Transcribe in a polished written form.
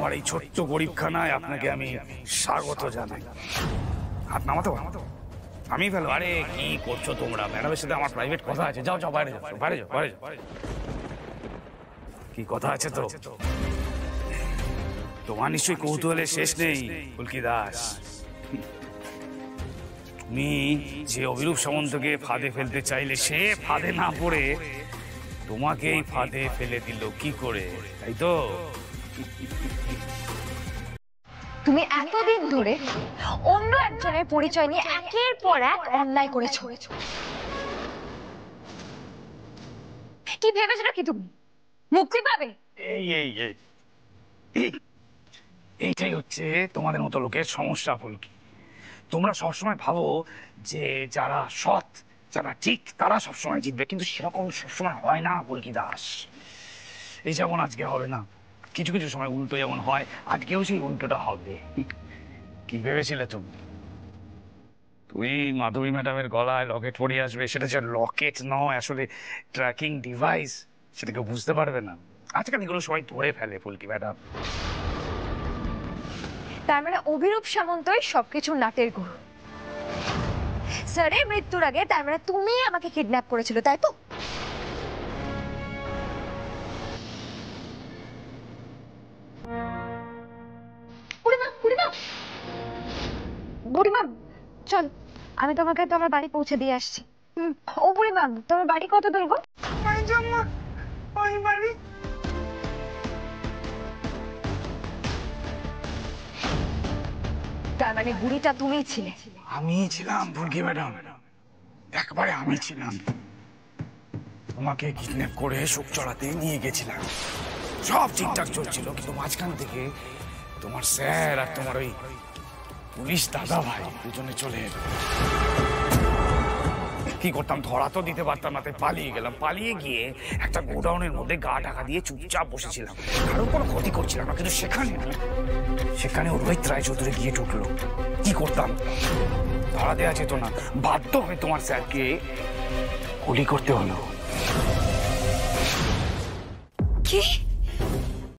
আমার এই ছোট্ট গরিবখানায় আপনাকে আমি স্বাগত জানাই। হাত নামাতে আমি ফেলো। আরে কি করছো তোমরা? ম্যাডামের সাথে আমার প্রাইভেট কথা আছে। যাও যাও, বাইরে যাও, বাইরে যাও, বাইরে যাও। কি কথা আছে তো? তোমার নিশ্চয়ই কৌতূহলের শেষ নেই ফুলকি দাস। তুমি যে অভিরূপ সামন্তকে ফাঁদে ফেলতে চাইলে, সে ফাঁদে না পড়ে তোমাকেই ফাঁদে ফেলে দিল কি করে, তাই তো? তুমি এতদিন ধরে অন্য একজনের পরিচয় নিয়ে একের পর এক অন্যায় করেছো। কি ভেবেছো কি তুমি মুক্তি পাবে? এই এই এই এইটাই হচ্ছে তোমাদের মতো লোকের সমস্যা ফুলকি। তোমরা সবসময় ভাবো যে যারা সৎ, যারা ঠিক, তারা সবসময় জিতবে, কিন্তু সেরকম সবসময় হয় না ফুলকি দাস। এই যেমন আজকে হবে না, কিছু কিছু সময় উল্টো যেমন হয়, আজকেও সেই উল্টোটা হবে। কি ভেবেছিলে তুমি? তুই মাধবী ম্যাডামের গলায় লকেট পরিয়ে আসবে, সেটা যে লকেট নয়, আসলে ট্র্যাকিং ডিভাইস, সেটা কেউ বুঝতে পারবে না। আজকাল এগুলো সবাই ধরে ফেলে ফুলকি ম্যাডাম। তার মানে অভিরূপ সামন্তই সবকিছু নাটের গুরু। স্যারের মৃত্যুর আগে তার মানে তুমি আমাকে কিডন্যাপ করেছিল, তাই তো? বুড়িমা চল, আমি তোমাকে তোমার বাড়ি পৌঁছে দিয়ে আসছি। ও বুড়িমা, তোমার বাড়ি কত দূর গো? তার মানে বুড়িটা তুমিই ছিলে? আমি ছিলাম ফুলকি ম্যাডাম, একবারে আমি ছিলাম। তোমাকে কিডন্যাপ করে শোক চড়াতে নিয়ে গেছিলাম। সব ঠিকঠাক চলছিল, কিন্তু মাঝখান থেকে তোমার স্যার আর তোমার ওই পুলিশ দাদা ভাই দুজনে চলে এলো। কি করতাম, ধরা তো দিতে পারতাম না, তাই পালিয়ে গেলাম। পালিয়ে গিয়ে একটা গোডাউনের মধ্যে গা ঢাকা দিয়ে চুপচাপ বসেছিলাম, কারোর কোনো ক্ষতি করছিলাম না। কিন্তু সেখানে রোহিত রায় চৌধুরী গিয়ে ঢুকলো। কি করতাম, ধরা দেওয়া যেত না, বাধ্য হয়ে তোমার স্যারকে গুলি করতে হলো। কি